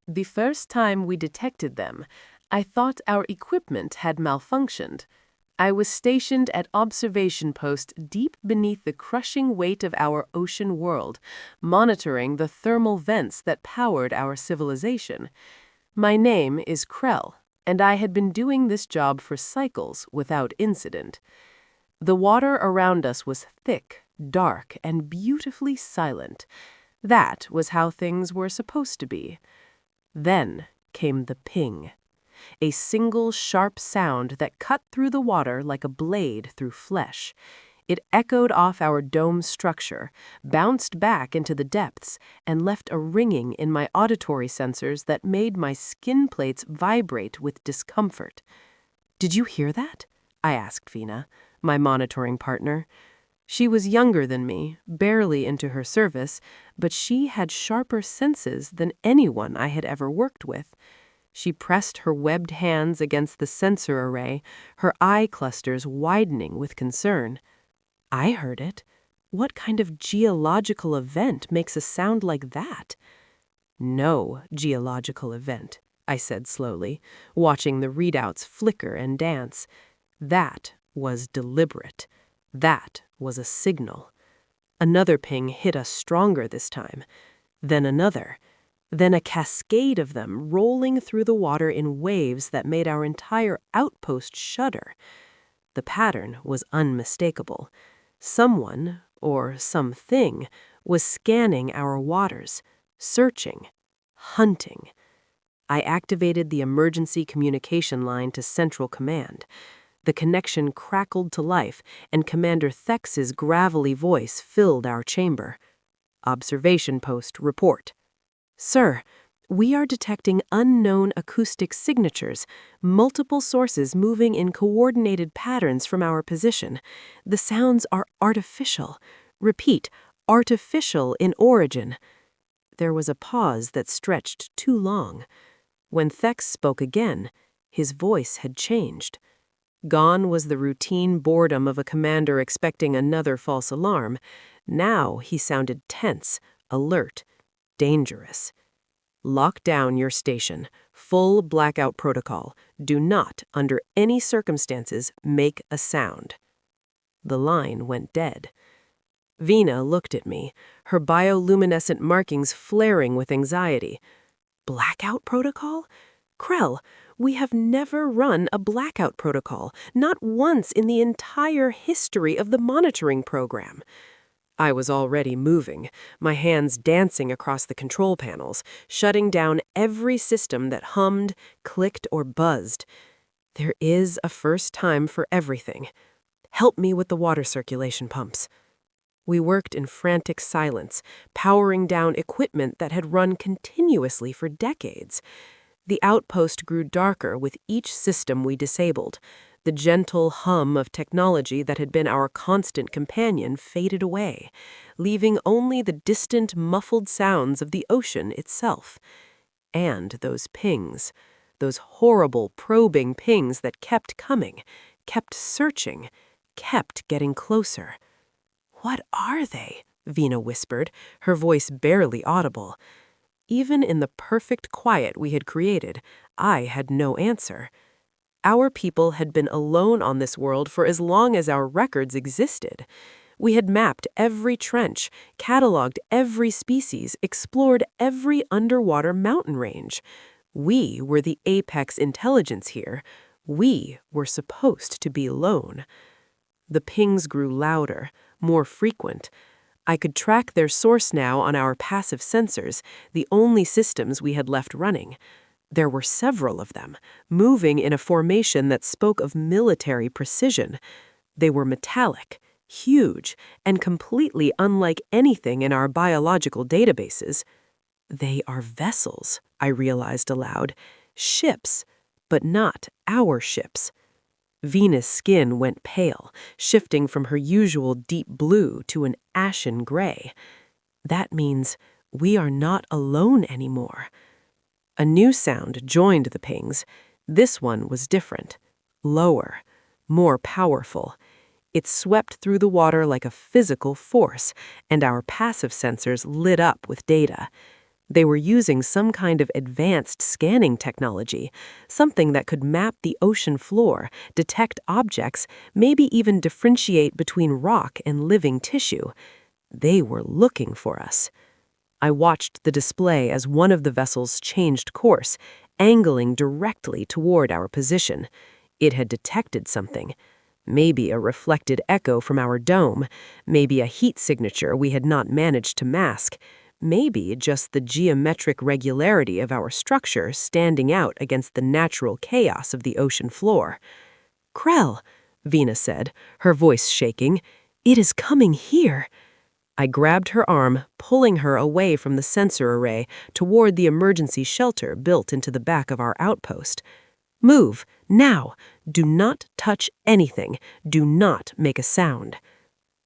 The first time we detected them, I thought our equipment had malfunctioned. I was stationed at observation post deep beneath the crushing weight of our ocean world, monitoring the thermal vents that powered our civilization. My name is Krell, and I had been doing this job for cycles without incident. The water around us was thick, dark, and beautifully silent. That was how things were supposed to be. Then came the ping. A single sharp sound that cut through the water like a blade through flesh. It echoed off our dome structure, bounced back into the depths, and left a ringing in my auditory sensors that made my skin plates vibrate with discomfort. "Did you hear that?" I asked Vina, my monitoring partner. She was younger than me, barely into her service, but she had sharper senses than anyone I had ever worked with. She pressed her webbed hands against the sensor array, her eye clusters widening with concern. "I heard it. What kind of geological event makes a sound like that?" "No geological event," I said slowly, watching the readouts flicker and dance. "That was deliberate. That was a signal." Another ping hit us stronger this time. Then another. Then a cascade of them rolling through the water in waves that made our entire outpost shudder. The pattern was unmistakable. Someone, or something, was scanning our waters, searching, hunting. I activated the emergency communication line to Central Command. The connection crackled to life, and Commander Thex's gravelly voice filled our chamber. "Observation post report. Sir, we are detecting unknown acoustic signatures, multiple sources moving in coordinated patterns from our position. The sounds are artificial. Repeat, artificial in origin." There was a pause that stretched too long. When Thex spoke again, his voice had changed. Gone was the routine boredom of a commander expecting another false alarm. Now he sounded tense, alert, dangerous. "Lock down your station. Full blackout protocol. Do not, under any circumstances, make a sound." The line went dead. Vina looked at me, her bioluminescent markings flaring with anxiety. "Blackout protocol? Krell, we have never run a blackout protocol, not once in the entire history of the monitoring program." I was already moving, my hands dancing across the control panels, shutting down every system that hummed, clicked, or buzzed. There is a first time for everything. "Help me with the water circulation pumps." We worked in frantic silence, powering down equipment that had run continuously for decades. The outpost grew darker with each system we disabled. The gentle hum of technology that had been our constant companion faded away, leaving only the distant, muffled sounds of the ocean itself. And those pings, those horrible, probing pings that kept coming, kept searching, kept getting closer. "What are they?" Vina whispered, her voice barely audible. Even in the perfect quiet we had created, I had no answer. Our people had been alone on this world for as long as our records existed. We had mapped every trench, cataloged every species, explored every underwater mountain range. We were the apex intelligence here. We were supposed to be alone. The pings grew louder, more frequent. I could track their source now on our passive sensors, the only systems we had left running. There were several of them, moving in a formation that spoke of military precision. They were metallic, huge, and completely unlike anything in our biological databases. "They are vessels," I realized aloud. "Ships, but not our ships." Vina's skin went pale, shifting from her usual deep blue to an ashen gray. That means we are not alone anymore. A new sound joined the pings. This one was different, lower, more powerful. It swept through the water like a physical force, and our passive sensors lit up with data. They were using some kind of advanced scanning technology, something that could map the ocean floor, detect objects, maybe even differentiate between rock and living tissue. They were looking for us. I watched the display as one of the vessels changed course, angling directly toward our position. It had detected something. Maybe a reflected echo from our dome, maybe a heat signature we had not managed to mask, maybe just the geometric regularity of our structure standing out against the natural chaos of the ocean floor. "Krell," Vina said, her voice shaking, "it is coming here." I grabbed her arm, pulling her away from the sensor array toward the emergency shelter built into the back of our outpost. "Move, now! Do not touch anything. Do not make a sound."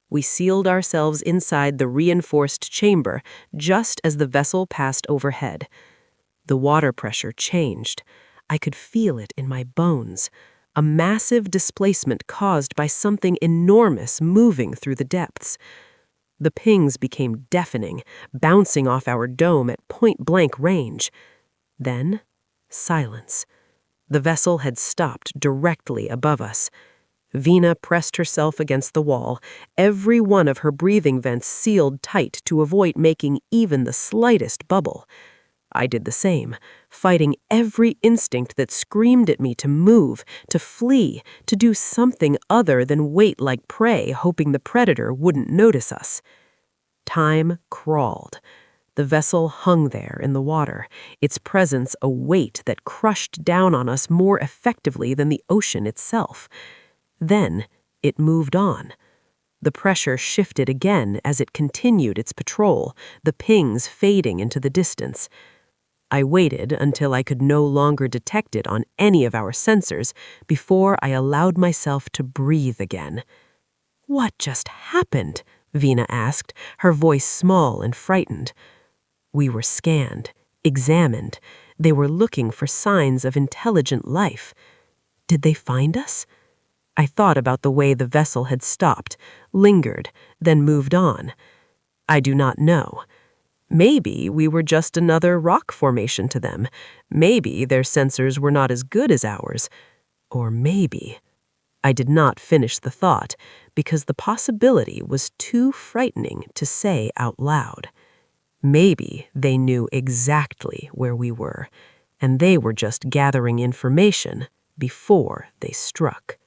We sealed ourselves inside the reinforced chamber just as the vessel passed overhead. The water pressure changed. I could feel it in my bones. A massive displacement caused by something enormous moving through the depths. The pings became deafening, bouncing off our dome at point-blank range. Then, silence. The vessel had stopped directly above us. Vina pressed herself against the wall, every one of her breathing vents sealed tight to avoid making even the slightest bubble. I did the same, fighting every instinct that screamed at me to move, to flee, to do something other than wait like prey, hoping the predator wouldn't notice us. Time crawled. The vessel hung there in the water, its presence a weight that crushed down on us more effectively than the ocean itself. Then it moved on. The pressure shifted again as it continued its patrol, the pings fading into the distance. I waited until I could no longer detect it on any of our sensors before I allowed myself to breathe again. "What just happened?" Vina asked, her voice small and frightened. We were scanned, examined. They were looking for signs of intelligent life. Did they find us? I thought about the way the vessel had stopped, lingered, then moved on. I do not know. Maybe we were just another rock formation to them. Maybe their sensors were not as good as ours. Or maybe... I did not finish the thought because the possibility was too frightening to say out loud. Maybe they knew exactly where we were, and they were just gathering information before they struck.